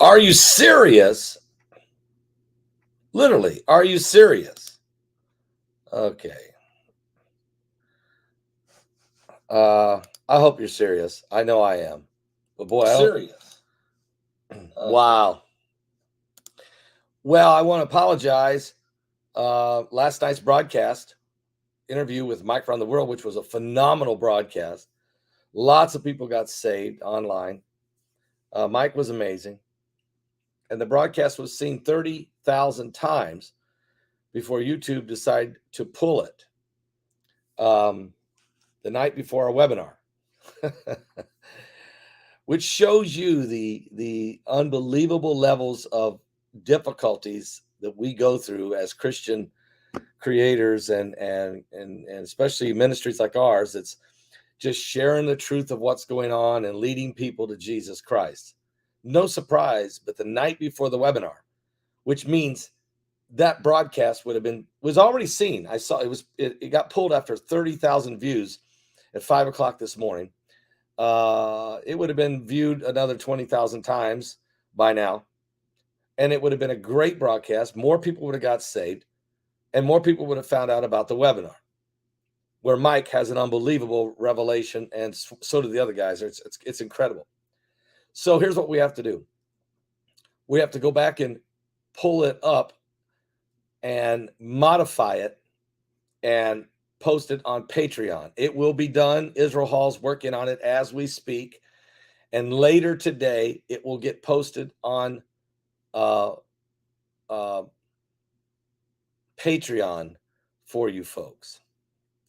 Are you serious? Literally, are you serious? Okay. I hope you're serious. I know I am. But boy, Serious. Wow. Well, I want to apologize. Last night's broadcast interview with Mike around the world, which was a phenomenal broadcast. Lots of people got saved online. Mike was amazing. And the broadcast was seen 30,000 times before YouTube decided to pull it the night before our webinar, which shows you the unbelievable levels of difficulties that we go through as Christian creators and especially ministries like ours. It's just sharing the truth of what's going on and leading people to Jesus Christ. No surprise, but the night before the webinar, which means that broadcast was already seen. I saw it got pulled after 30,000 views at 5 o'clock this morning. It would have been viewed another 20,000 times by now. And it would have been a great broadcast. More people would have got saved and more people would have found out about the webinar, where Mike has an unbelievable revelation, and so do the other guys. It's incredible. So here's what we have to do. We have to go back and pull it up and modify it and post it on Patreon. It will be done. Israel Hall's working on it as we speak. And later today, it will get posted on Patreon for you folks.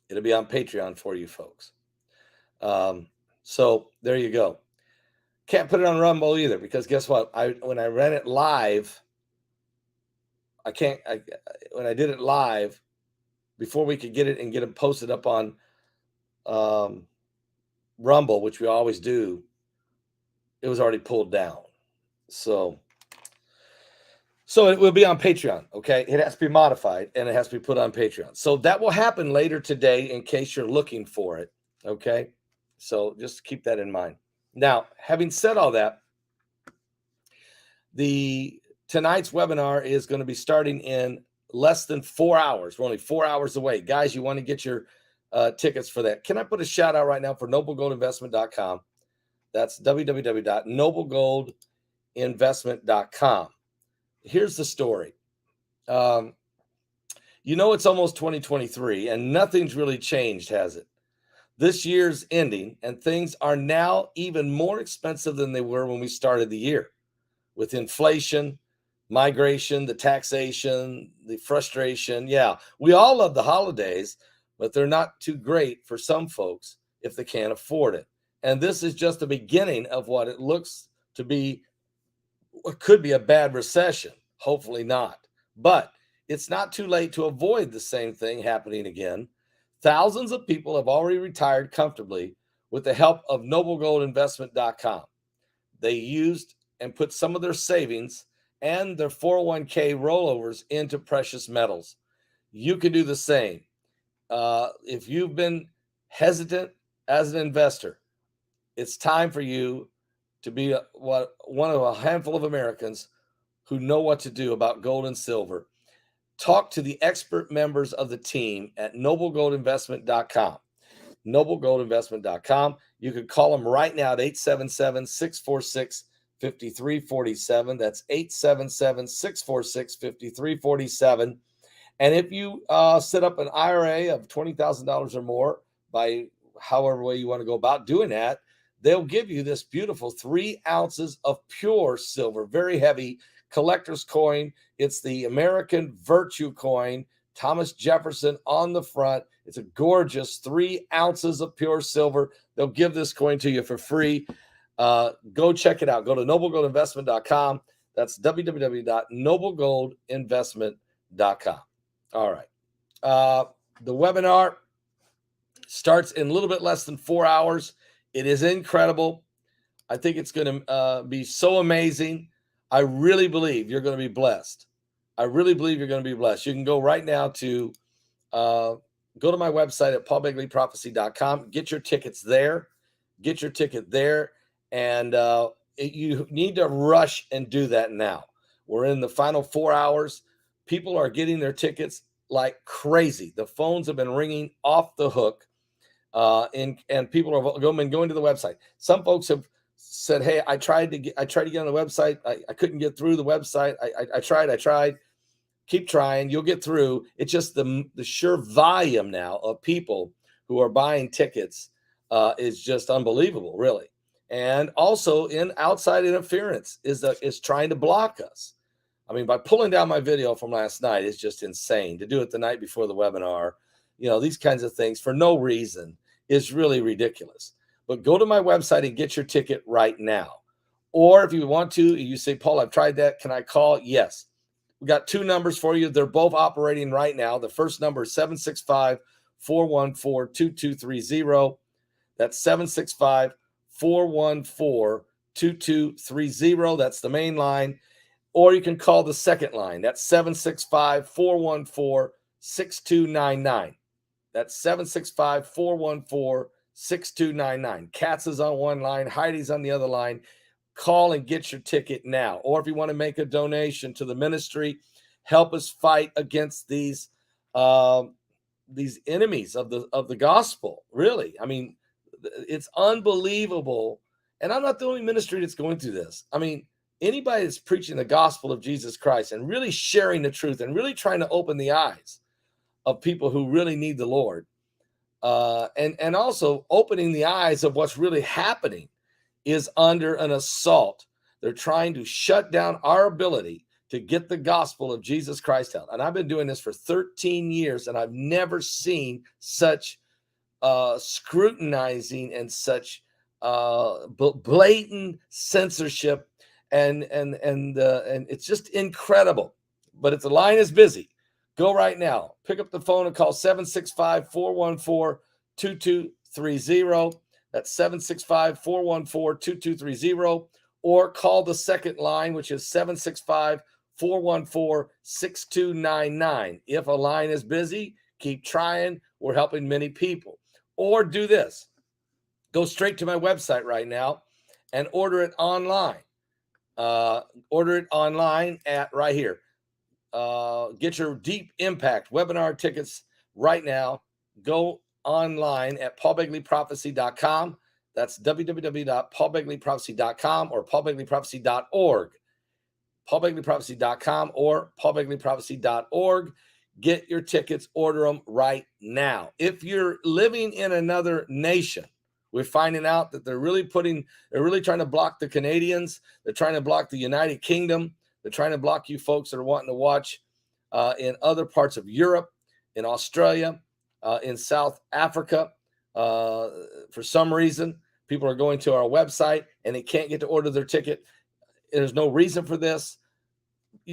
It'll be on Patreon for you folks. So there you go. Can't put it on Rumble either, because guess what? When I ran it live, when I did it live, before we could get it and get it posted up on Rumble, which we always do, it was already pulled down. So it will be on Patreon, okay? It has to be modified, and it has to be put on Patreon. So that will happen later today in case you're looking for it, okay? So just keep that in mind. Now, having said all that, tonight's webinar is going to be starting in less than 4 hours. We're only 4 hours away. Guys, you want to get your tickets for that. Can I put a shout out right now for noblegoldinvestment.com? That's www.noblegoldinvestment.com. Here's the story. It's almost 2023 and nothing's really changed, has it? This year's ending and things are now even more expensive than they were when we started the year, with inflation, migration, the taxation, the frustration. Yeah, we all love the holidays, but they're not too great for some folks if they can't afford it. And this is just the beginning of what it looks to be, what could be a bad recession. Hopefully not. But it's not too late to avoid the same thing happening again. Thousands of people have already retired comfortably with the help of noblegoldinvestment.com. They used and put some of their savings and their 401k rollovers into precious metals. You can do the same. If you've been hesitant as an investor, it's time for you to be one of a handful of Americans who know what to do about gold and silver. Talk to the expert members of the team at noblegoldinvestment.com. Noblegoldinvestment.com. You can call them right now at 877-646-5347. That's 877-646-5347. And if you set up an IRA of $20,000 or more, by however way you want to go about doing that, they'll give you this beautiful 3 ounces of pure silver, very heavy collector's coin. It's the American Virtue coin, Thomas Jefferson on the front. It's a gorgeous 3 ounces of pure silver. They'll give this coin to you for free. Go check it out. Go to noblegoldinvestment.com. That's www.noblegoldinvestment.com. All right. The webinar starts in a little bit less than 4 hours. It is incredible. I think it's going to be so amazing. I really believe you're going to be blessed. You can go right now to go to my website at paulbegleyprophecy.com. Get your tickets there. Get your ticket there. And you need to rush and do that now. We're in the final 4 hours. People are getting their tickets like crazy. The phones have been ringing off the hook, and people are going to the website. Some folks have said, "Hey, I tried to get on the website. I couldn't get through the website. I tried. Keep trying. You'll get through." It's just the sheer volume now of people who are buying tickets is just unbelievable, really. And also, in outside interference is trying to block us. I mean, by pulling down my video from last night, it's just insane. To do it the night before the webinar, these kinds of things for no reason is really ridiculous. But go to my website and get your ticket right now. Or if you want to, you say, "Paul, I've tried that. Can I call?" Yes. We got two numbers for you. They're both operating right now. The first number is 765-414-2230. That's 765-414-2230. That's the main line. Or you can call the second line. That's 765-414-6299. That's 765-414-6299. Katz is on one line. Heidi's on the other line. Call and get your ticket now. Or if you want to make a donation to the ministry, help us fight against these enemies of the gospel. Really, I mean, it's unbelievable. And I'm not the only ministry that's going through this. I mean, anybody that's preaching the gospel of Jesus Christ and really sharing the truth and really trying to open the eyes of people who really need the Lord, and also opening the eyes of what's really happening, is under an assault. They're trying to shut down our ability to get the gospel of Jesus Christ out. And I've been doing this for 13 years, and I've never seen such scrutinizing and such blatant censorship, and it's just incredible. But if the line is busy, go right now. Pick up the phone and call 765-414-2230. That's 765-414-2230. Or call the second line, which is 765-414-6299. If a line is busy, keep trying. We're helping many people. Or do this. Go straight to my website right now and order it online. Order it online at right here. Get your Deep Impact webinar tickets right now. Go online at paulbegleyprophecy.com. That's www.paulbegleyprophecy.com or paulbegleyprophecy.org. paulbegleyprophecy.com or paulbegleyprophecy.org. Get your tickets, order them right now. If you're living in another nation, we're finding out that they're really trying to block the Canadians. They're trying to block the United Kingdom. They're trying to block you folks that are wanting to watch in other parts of Europe, in Australia, in South Africa. For some reason, people are going to our website and they can't get to order their ticket. There's no reason for this.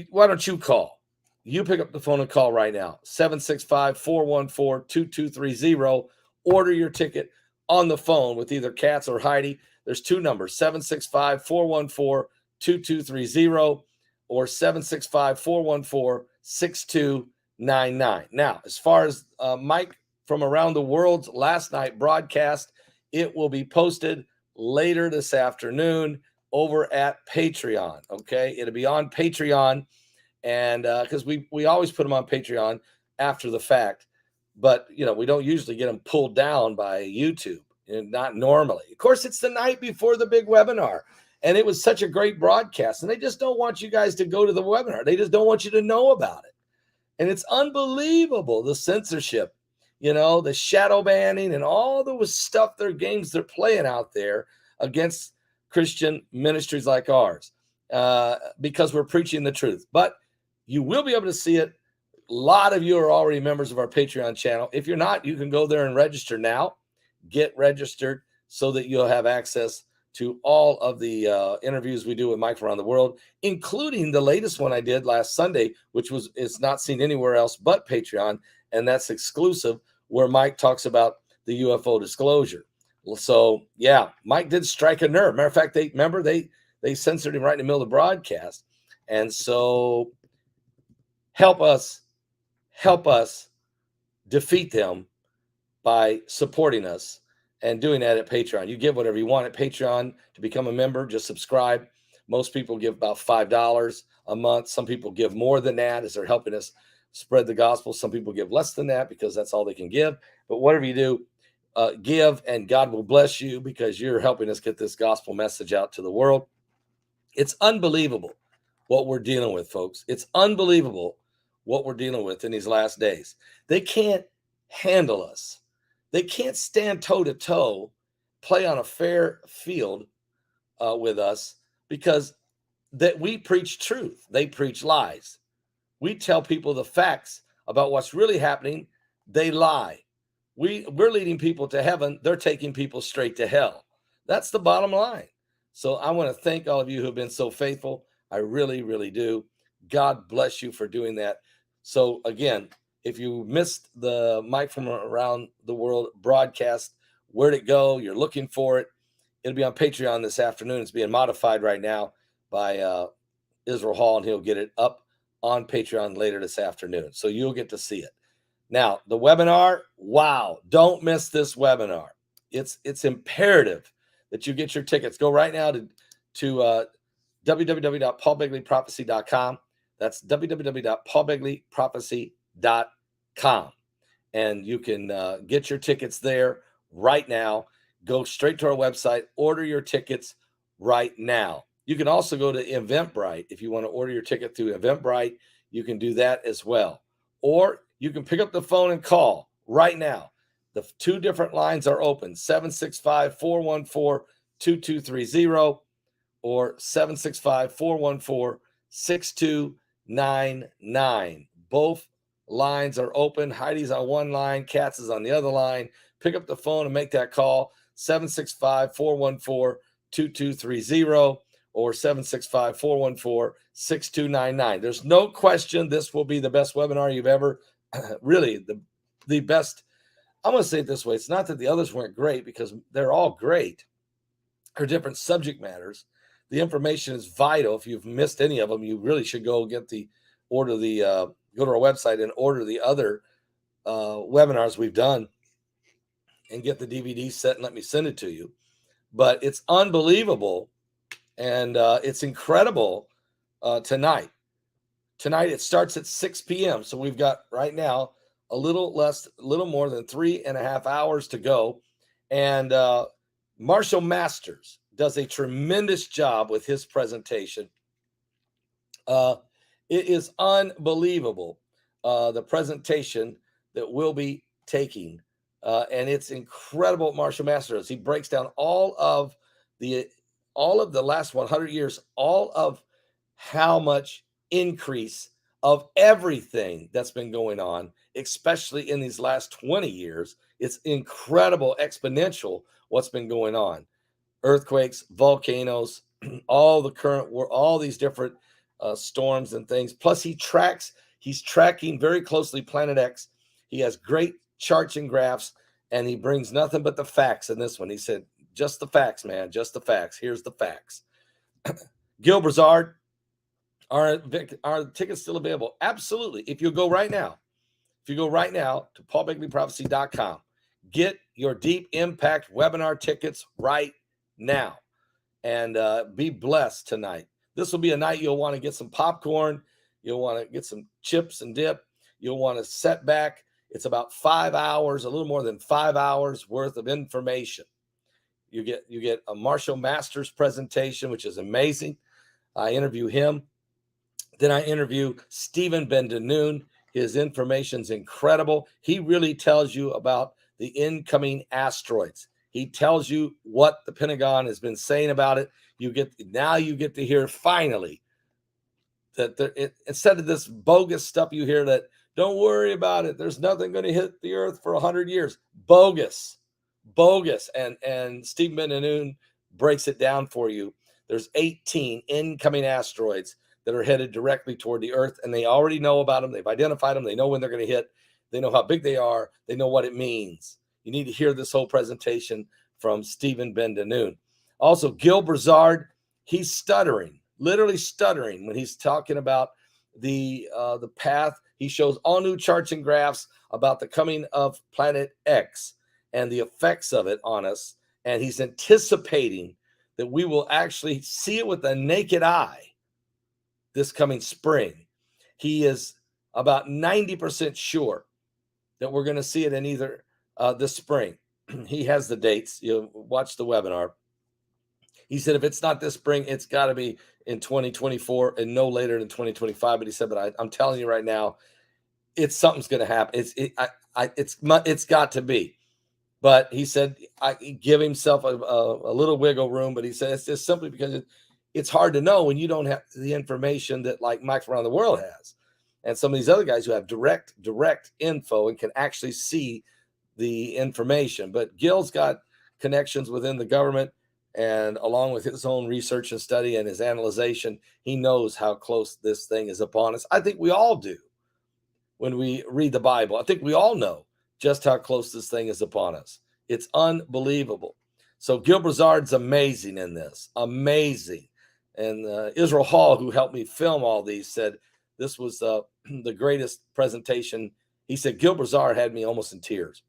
Why don't you call? You pick up the phone and call right now. 765-414-2230. Order your ticket on the phone with either Katz or Heidi. There's two numbers, 765-414-2230 or 765-414-6299. Now, as far as Mike from around the world's last night broadcast, it will be posted later this afternoon over at Patreon. Okay, it'll be on Patreon, and because we always put them on Patreon after the fact, but we don't usually get them pulled down by YouTube, not normally. Of course, it's the night before the big webinar, and it was such a great broadcast, and they just don't want you guys to go to the webinar. They just don't want you to know about it, and it's unbelievable, the censorship, the shadow banning and all the stuff, their games they're playing out there against Christian ministries like ours, because we're preaching the truth. But you will be able to see it. A lot of you are already members of our Patreon channel. If you're not, you can go there and register now. Get registered so that you'll have access to all of the interviews we do with Mike from around the world, including the latest one I did last Sunday, which is not seen anywhere else but Patreon, and that's exclusive, where Mike talks about the UFO disclosure. So, yeah, Mike did strike a nerve. Matter of fact, they censored him right in the middle of the broadcast. And so help us defeat them by supporting us and doing that at Patreon. You give whatever you want at Patreon to become a member. Just subscribe. Most people give about $5 a month. Some people give more than that as they're helping us spread the gospel. Some people give less than that because that's all they can give. But whatever you do, give, and God will bless you because you're helping us get this gospel message out to the world. It's unbelievable what we're dealing with, folks. It's unbelievable what we're dealing with in these last days. They can't handle us. They can't stand toe to toe, play on a fair field with us because that we preach truth. They preach lies. We tell people the facts about what's really happening. They lie. We're leading people to heaven. They're taking people straight to hell. That's the bottom line. So I want to thank all of you who have been so faithful. I really, really do. God bless you for doing that. So again, if you missed the Mike from Around the World broadcast, where'd it go? You're looking for it. It'll be on Patreon this afternoon. It's being modified right now by Israel Hall, and he'll get it up on Patreon later this afternoon. So you'll get to see it. Now, the webinar, wow, don't miss this webinar. It's imperative that you get your tickets. Go right now to www.paulbegleyprophecy.com. That's www.paulbegleyprophecy.com. And you can get your tickets there right now. Go straight to our website, order your tickets right now. You can also go to Eventbrite. If you want to order your ticket through Eventbrite, you can do that as well. Or you can pick up the phone and call right now. The two different lines are open, 765-414-2230 or 765-414-6299. Both lines are open. Heidi's on one line, Katz is on the other line. Pick up the phone and make that call, 765-414-2230 or 765-414-6299. There's no question this will be the best webinar you've ever, really the best. I'm going to say it this way. It's not that the others weren't great, because they're all great. They're different subject matters. The information is vital. If you've missed any of them, you really should go go to our website and order the other webinars we've done and get the DVD set and let me send it to you. But it's unbelievable. And it's incredible tonight. Tonight it starts at 6 p.m. So we've got right now a little more than 3.5 hours to go. And Marshall Masters does a tremendous job with his presentation. It is unbelievable, the presentation that we'll be taking. And it's incredible what Marshall Masters does. He breaks down all of the last 100 years, all of how much increase of everything that's been going on, especially in these last 20 years. It's incredible, exponential what's been going on. Earthquakes, volcanoes, all these different storms and things. Plus he's tracking very closely Planet X. He has great charts and graphs, and he brings nothing but the facts in this one. He said, just the facts, man. Just the facts. Here's the facts. Gil Brazard, are tickets still available? Absolutely. If you go right now to paulbegleyprophecy.com, get your Deep Impact webinar tickets right now, and be blessed tonight. This will be a night you'll want to get some popcorn. You'll want to get some chips and dip. You'll want to set back. It's about 5 hours, a little more than 5 hours worth of information. You get a Marshall Masters presentation, which is amazing. I interview him. Then I interview Stephen Ben-Danoon. His information's incredible. He really tells you about the incoming asteroids. He tells you what the Pentagon has been saying about it. You get to hear finally that instead of this bogus stuff you hear that, don't worry about it, there's nothing going to hit the earth for 100 years. Bogus. And Steve Ben-Danoon breaks it down for you. There's 18 incoming asteroids that are headed directly toward the earth, and they already know about them. They've identified them. They know when they're going to hit. They know how big they are. They know what it means. You need to hear this whole presentation from Stephen Ben-Danoon. Also, Gil Brazard, he's stuttering, literally stuttering when he's talking about the path. He shows all new charts and graphs about the coming of Planet X. and the effects of it on us. And he's anticipating that we will actually see it with the naked eye this coming spring. He is about 90% sure that we're going to see it in either this spring. He has the dates. You watch the webinar. He said, if it's not this spring, it's got to be in 2024 and no later than 2025. But he said, but I'm telling you right now, something's going to happen. It's got to be. But he said, I give himself a little wiggle room. But he said, it's just simply because it's hard to know when you don't have the information that like Mike from around the world has. And some of these other guys who have direct info and can actually see the information. But Gil's got connections within the government, and along with his own research and study and his analyzation, he knows how close this thing is upon us. I think we all do when we read the Bible. I think we all know just how close this thing is upon us. It's unbelievable. So Gil Brazard's amazing in this, amazing. And Israel Hall, who helped me film all these, said this was the greatest presentation. He said Gil Brazard had me almost in tears,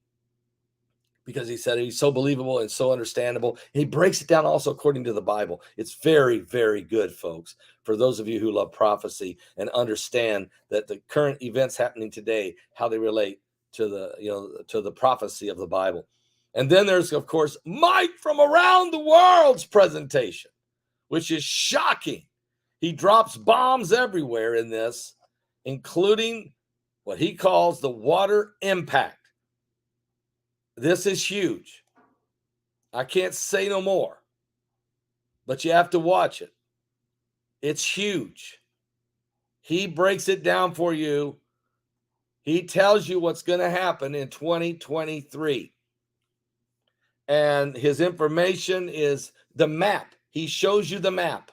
because he said he's so believable and so understandable. And he breaks it down also according to the Bible. It's very, very good, folks, for those of you who love prophecy and understand that the current events happening today, how they relate to the prophecy of the Bible. And then there's, of course, Mike from around the world's presentation, which is shocking. He drops bombs everywhere in this, including what he calls the water impact. This is huge. I can't say no more, but you have to watch it. It's huge. He breaks it down for you. He tells you what's going to happen in 2023. And his information is the map. He shows you the map.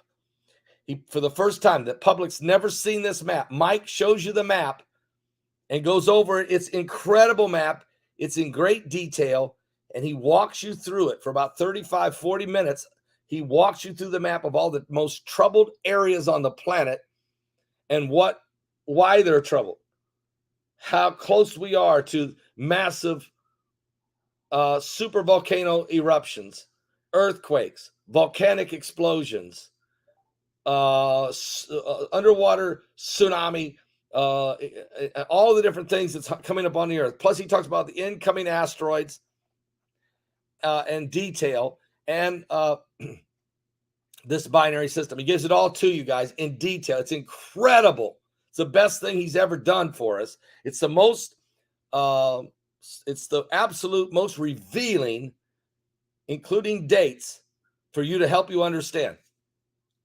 For the first time, the public's never seen this map. Mike shows you the map and goes over it. It's an incredible map. It's in great detail, and he walks you through it for about 35, 40 minutes. He walks you through the map of all the most troubled areas on the planet and why they're troubled, how close we are to massive super volcano eruptions, earthquakes, volcanic explosions, underwater tsunami, all the different things that's coming up on the earth. Plus, he talks about the incoming asteroids in detail, and this binary system. He gives it all to you guys in detail. It's incredible. It's the best thing he's ever done for us. It's the most, it's the absolute most revealing, including dates, for you to help you understand.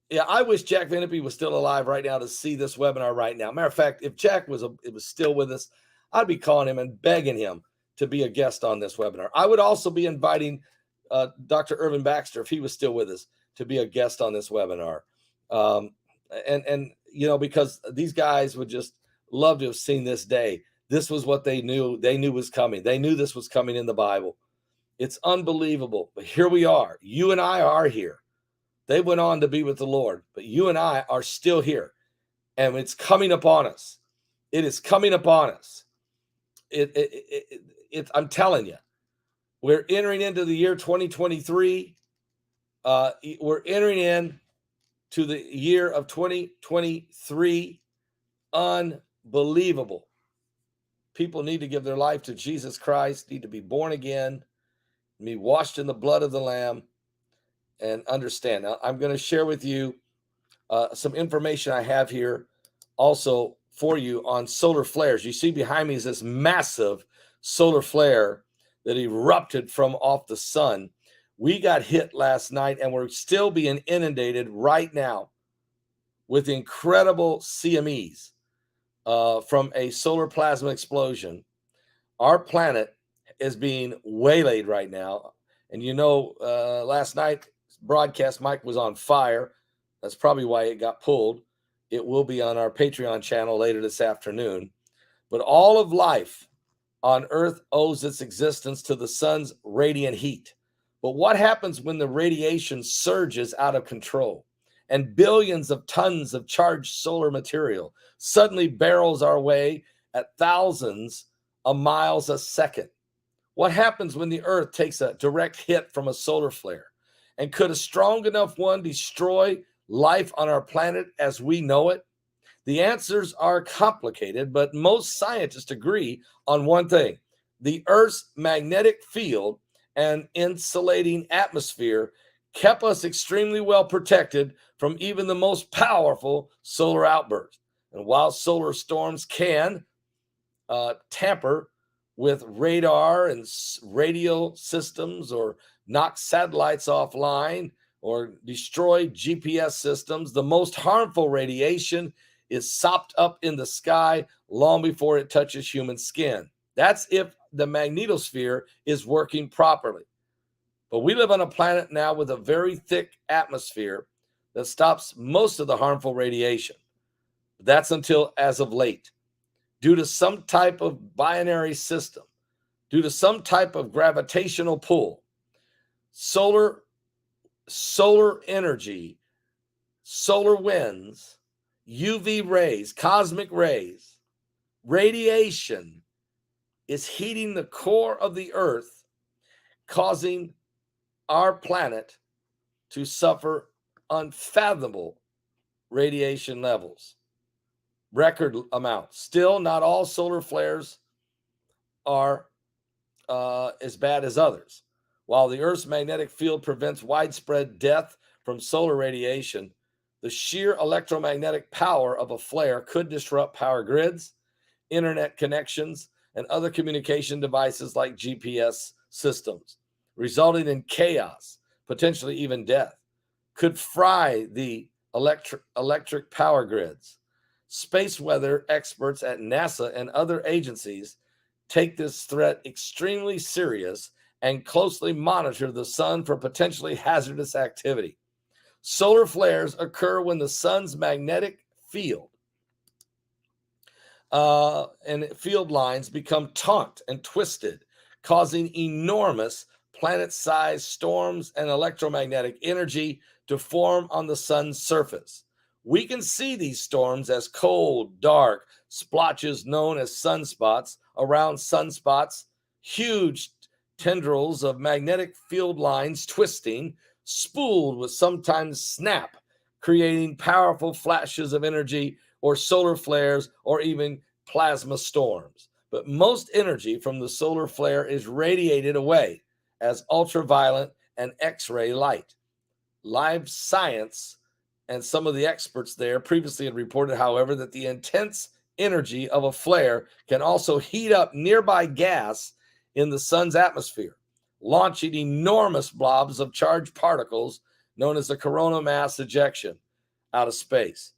Yeah, I wish Jack Van Impe was still alive right now to see this webinar right now. Matter of fact, if Jack was still with us, I'd be calling him and begging him to be a guest on this webinar. I would also be inviting Dr. Irvin Baxter, if he was still with us, to be a guest on this webinar. And because these guys would just love to have seen this day. This was what they knew was coming. They knew this was coming in the Bible. It's unbelievable. But here we are. You and I are here. They went on to be with the Lord, but you and I are still here, and it's coming upon us. It is coming upon us. I'm telling you, we're entering into the year 2023. We're entering in to the year of 2023. Unbelievable. People need to give their life to Jesus Christ, need to be born again, be washed in the blood of the Lamb, and understand. Now, I'm going to share with you some information I have here also for you on solar flares. You see behind me is this massive solar flare that erupted from off the sun. We got hit last night, and we're still being inundated right now with incredible CMEs from a solar plasma explosion. Our planet is being waylaid right now. And last night, broadcast Mike was on fire. That's probably why it got pulled. It will be on our Patreon channel later this afternoon. But all of life on Earth owes its existence to the sun's radiant heat. But what happens when the radiation surges out of control and billions of tons of charged solar material suddenly barrels our way at thousands of miles a second? What happens when the Earth takes a direct hit from a solar flare? And could a strong enough one destroy life on our planet as we know it? The answers are complicated, but most scientists agree on one thing. The Earth's magnetic field and insulating atmosphere kept us extremely well protected from even the most powerful solar outbursts. And while solar storms can tamper with radar and radio systems, or knock satellites offline, or destroy GPS systems, the most harmful radiation is sopped up in the sky long before it touches human skin. That's if the magnetosphere is working properly. But we live on a planet now with a very thick atmosphere that stops most of the harmful radiation. That's until as of late. Due to some type of binary system, due to some type of gravitational pull, solar energy, solar winds, UV rays, cosmic rays, radiation is heating the core of the Earth, causing our planet to suffer unfathomable radiation levels, record amounts. Still, not all solar flares are as bad as others. While the Earth's magnetic field prevents widespread death from solar radiation, the sheer electromagnetic power of a flare could disrupt power grids, internet connections, and other communication devices like GPS systems, resulting in chaos, potentially even death. Could fry the electric power grids. Space weather experts at NASA and other agencies take this threat extremely serious and closely monitor the sun for potentially hazardous activity. Solar flares occur when the sun's magnetic field and field lines become taut and twisted, causing enormous planet-sized storms and electromagnetic energy to form on the sun's surface. We can see these storms as cold, dark splotches known as sunspots. Around sunspots, huge tendrils of magnetic field lines twisting, spooled with sometimes snap, creating powerful flashes of energy or solar flares or even plasma storms. But most energy from the solar flare is radiated away as ultraviolet and X-ray light. Live Science and some of the experts there previously had reported, however, that the intense energy of a flare can also heat up nearby gas in the sun's atmosphere, launching enormous blobs of charged particles known as the coronal mass ejection out of space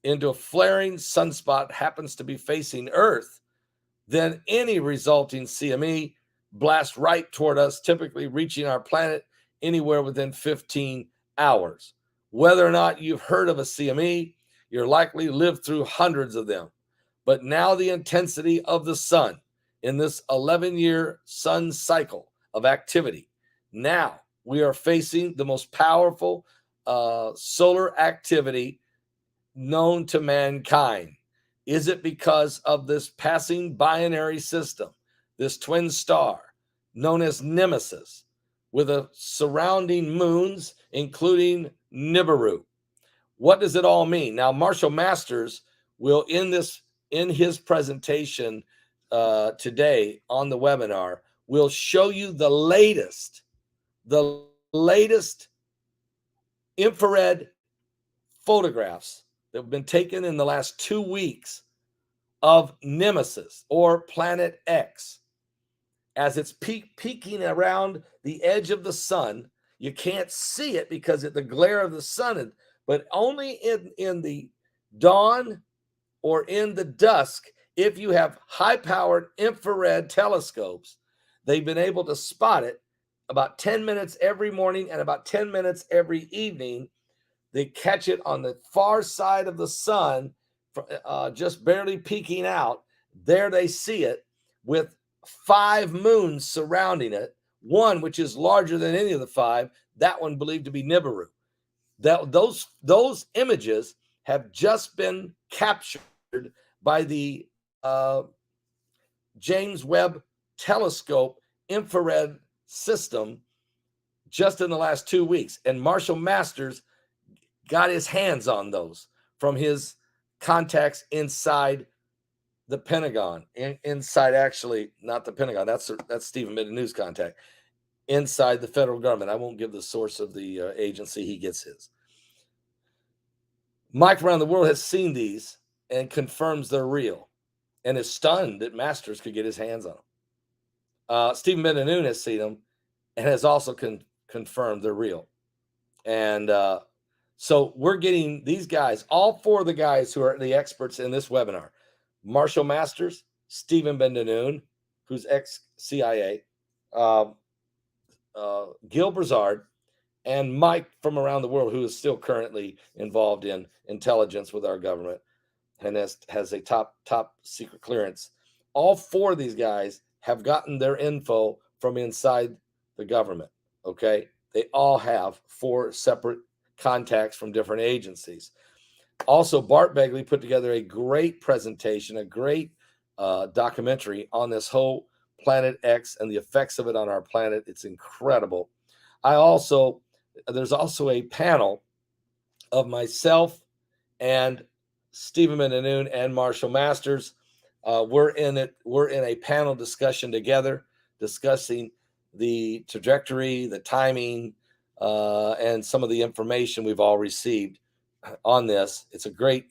into a flaring sunspot happens to be facing Earth. Then any resulting CME blasts right toward us, typically reaching our planet anywhere within 15 hours. Whether or not you've heard of a CME, you're likely lived through hundreds of them. But now the intensity of the sun in this 11-year sun cycle of activity, now we are facing the most powerful solar activity known to mankind. Is it because of this passing binary system, this twin star known as Nemesis, with a surrounding moons, including Nibiru? What does it all mean? Now, Marshall Masters will, in his presentation today on the webinar, will show you the latest infrared photographs that have been taken in the last 2 weeks of Nemesis, or Planet X. As it's peeking around the edge of the sun, you can't see it because of the glare of the sun, but only in the dawn or in the dusk, if you have high-powered infrared telescopes, they've been able to spot it about 10 minutes every morning and about 10 minutes every evening. They catch it on the far side of the sun, just barely peeking out. There they see it with 5 moons surrounding it, one which is larger than any of the 5, that one believed to be Nibiru. Those images have just been captured by the James Webb telescope infrared system just in the last 2 weeks. And Marshall Masters got his hands on those from his contacts inside the Pentagon, inside, actually, not the Pentagon. That's Stephen Bendanu's contact, inside the federal government. I won't give the source of the agency he gets his. Mike around the world has seen these and confirms they're real, and is stunned that Masters could get his hands on them. Stephen Bendanu has seen them and has also confirmed they're real. And so we're getting these guys, all four of the guys who are the experts in this webinar: Marshall Masters, Stephen Bendanu, who's ex-CIA, Gil Brazard, and Mike from around the world, who is still currently involved in intelligence with our government and has a top secret clearance. All four of these guys have gotten their info from inside the government, okay? They all have 4 separate contacts from different agencies. Also, Bart Begley put together a great presentation, a great documentary on this whole Planet X and the effects of it on our planet. It's incredible. There's also a panel of myself and Stephen Bendanu and Marshall Masters. We're in a panel discussion together, discussing the trajectory, the timing, and some of the information we've all received on this. It's a great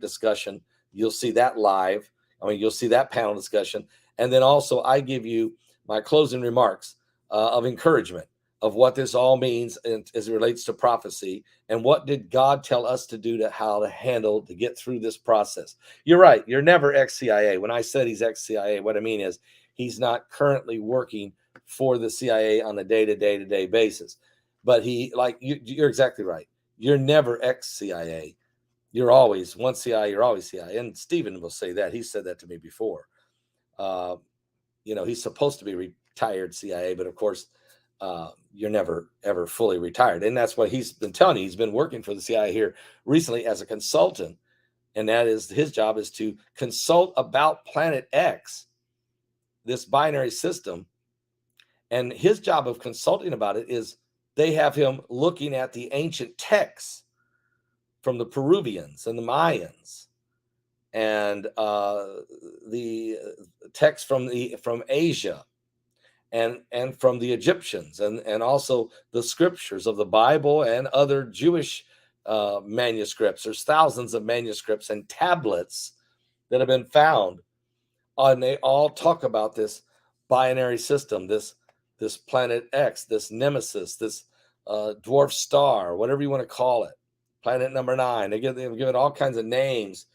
discussion. You'll see that live. You'll see that panel discussion. And then also I give you my closing remarks of encouragement of what this all means as it relates to prophecy, and what did God tell us to do, how to handle, to get through this process. You're right. You're never ex-CIA. When I said he's ex-CIA, what I mean is he's not currently working for the CIA on a day-to-day basis. But you're exactly right. You're never ex-CIA. You're always once CIA, you're always CIA. And Stephen will say that. He said that to me before. He's supposed to be retired CIA, but of course, you're never, ever fully retired. And that's what he's been telling you. He's been working for the CIA here recently as a consultant. And that is his job, is to consult about Planet X, this binary system. And his job of consulting about it is they have him looking at the ancient texts from the Peruvians and the Mayans, and the texts from Asia, and from the Egyptians, and also the scriptures of the Bible and other Jewish manuscripts. There's thousands of manuscripts and tablets that have been found, and they all talk about this binary system, this Planet X, this nemesis, this dwarf star, whatever you want to call it, planet number 9. They've given it all kinds of names.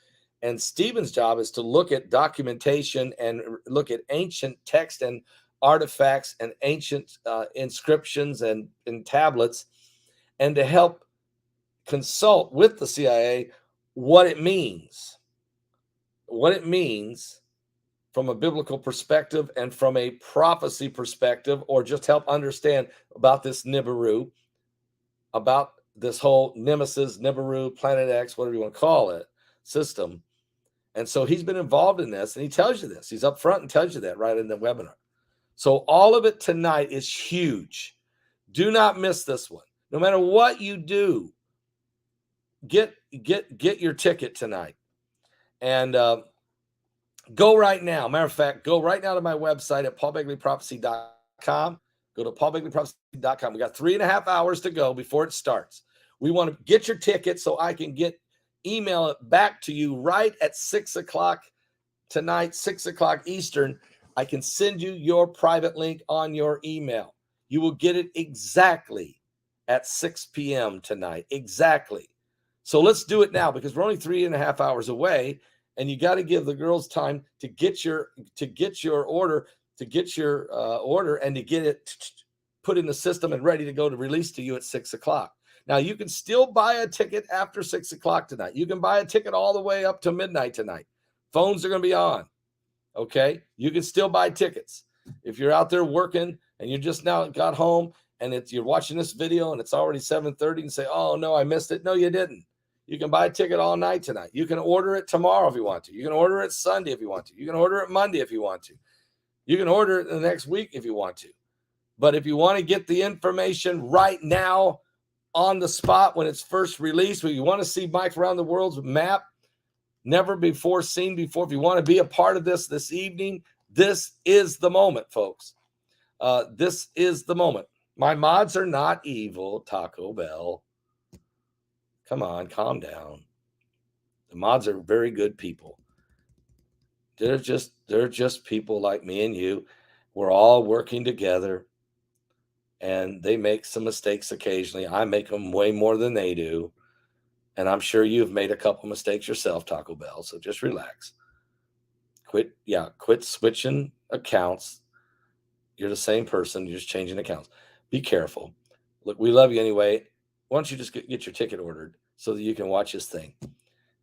And Stephen's job is to look at documentation and look at ancient text and artifacts and ancient inscriptions and tablets, and to help consult with the CIA what it means from a biblical perspective and from a prophecy perspective, or just help understand about this Nibiru, about this whole nemesis, Nibiru, Planet X, whatever you want to call it, system. And so he's been involved in this, and he tells you this. He's up front and tells you that right in the webinar. So all of it tonight is huge. Do not miss this one. No matter what you do, get your ticket tonight. And go right now. Matter of fact, go right now to my website at paulbegleyprophecy.com. Go to paulbegleyprophecy.com. We got 3.5 hours to go before it starts. We want to get your ticket so I can email it back to you right at 6 o'clock tonight, 6 o'clock Eastern. I can send you your private link on your email. You will get it exactly at 6 p.m. tonight. Exactly. So let's do it now, because we're only 3.5 hours away, and you got to give the girls time to get your order, and to get it put in the system and ready to go to release to you at 6 o'clock. Now, you can still buy a ticket after 6 o'clock tonight. You can buy a ticket all the way up to midnight tonight. Phones are going to be on. Okay? You can still buy tickets. If you're out there working and you just now got home and you're watching this video and it's already 7:30 and say, oh, no, I missed it. No, you didn't. You can buy a ticket all night tonight. You can order it tomorrow if you want to. You can order it Sunday if you want to. You can order it Monday if you want to. You can order it in the next week if you want to. But if you want to get the information right now on the spot when it's first released, when you want to see Mike Around the World's map, never before seen before, if you want to be a part of this evening, this is the moment, folks. This is the moment. My mods are not evil, Taco Bell. Come on, calm down. The mods are very good people. They're just people like me and you. We're all working together, and they make some mistakes occasionally. I make them way more than they do, and I'm sure you've made a couple mistakes yourself, Taco Bell. So just relax. Quit switching accounts. You're the same person. You're just changing accounts. Be careful. Look, we love you anyway. Why don't you just get your ticket ordered so that you can watch this thing?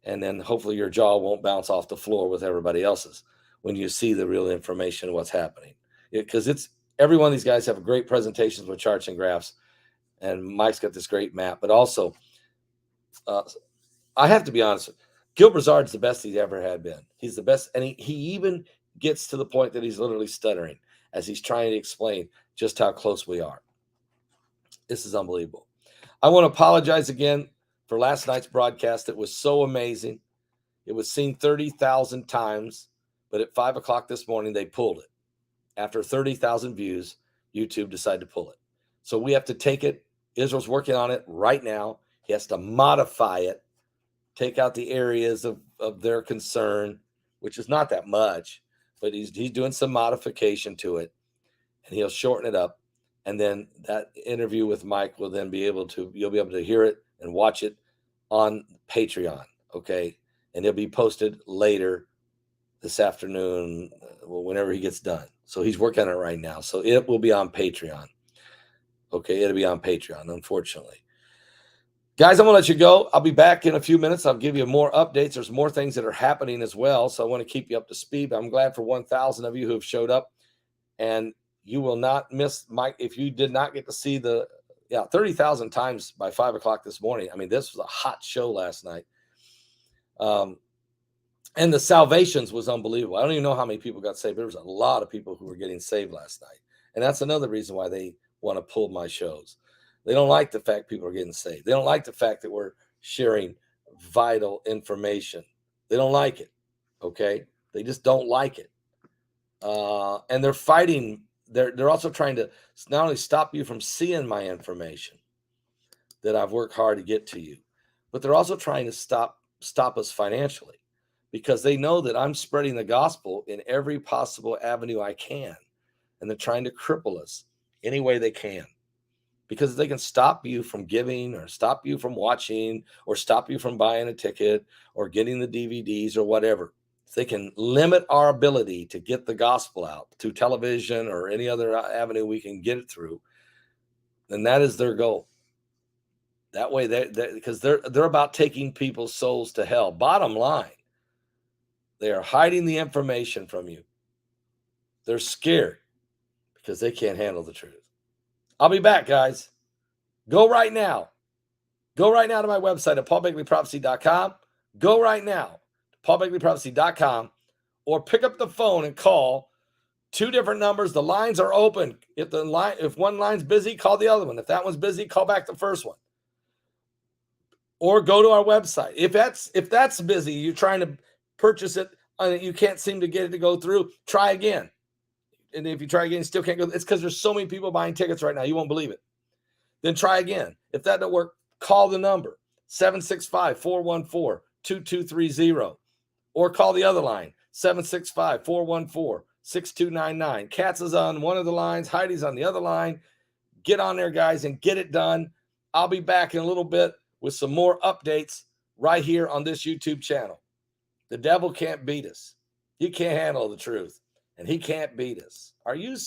And then hopefully your jaw won't bounce off the floor with everybody else's when you see the real information of what's happening. Because every one of these guys have great presentations with charts and graphs. And Mike's got this great map. But also, I have to be honest, Gil Brazard's the best he's ever had been. He's the best. And he even gets to the point that he's literally stuttering as he's trying to explain just how close we are. This is unbelievable. I want to apologize again for last night's broadcast. It was so amazing. It was seen 30,000 times, but at 5 o'clock this morning, they pulled it. After 30,000 views, YouTube decided to pull it. So we have to take it. Israel's working on it right now. He has to modify it, take out the areas of their concern, which is not that much, but he's doing some modification to it, and he'll shorten it up. And then that interview with Mike will then you'll be able to hear it and watch it on Patreon, okay? And it'll be posted later this afternoon, whenever he gets done. So he's working on it right now. So it will be on Patreon. Okay, it'll be on Patreon, unfortunately. Guys, I'm going to let you go. I'll be back in a few minutes. I'll give you more updates. There's more things that are happening as well, so I want to keep you up to speed. I'm glad for 1,000 of you who have showed up, and you will not miss Mike. If you did not get to see 30,000 times by 5 o'clock this morning. I mean, this was a hot show last night. And the salvations was unbelievable. I don't even know how many people got saved. There was a lot of people who were getting saved last night. And that's another reason why they want to pull my shows. They don't like the fact people are getting saved. They don't like the fact that we're sharing vital information. They don't like it. Okay? They just don't like it. And they're fighting. They're also trying to not only stop you from seeing my information that I've worked hard to get to you, but they're also trying to stop us financially, because they know that I'm spreading the gospel in every possible avenue I can. And they're trying to cripple us any way they can, because they can stop you from giving, or stop you from watching, or stop you from buying a ticket or getting the DVDs or whatever. If they can limit our ability to get the gospel out through television or any other avenue we can get it through, then that is their goal. That way, because they're about taking people's souls to hell. Bottom line, they are hiding the information from you. They're scared because they can't handle the truth. I'll be back, guys. Go right now. Go right now to my website at paulbegleyprophecy.com. Go right now to paulbegleyprophecy.com, or pick up the phone and call 2 different numbers. The lines are open. If one line's busy, call the other one. If that one's busy, call back the first one. Or go to our website. If that's busy, you're trying to purchase it and you can't seem to get it to go through, try again. And if you try again, you still can't go. It's because there's so many people buying tickets right now. You won't believe it. Then try again. If that don't work, call the number 765-414-2230, or call the other line 765-414-6299. Katz is on one of the lines. Heidi's on the other line. Get on there, guys, and get it done. I'll be back in a little bit with some more updates right here on this YouTube channel. The devil can't beat us. He can't handle the truth, and he can't beat us. Are you serious?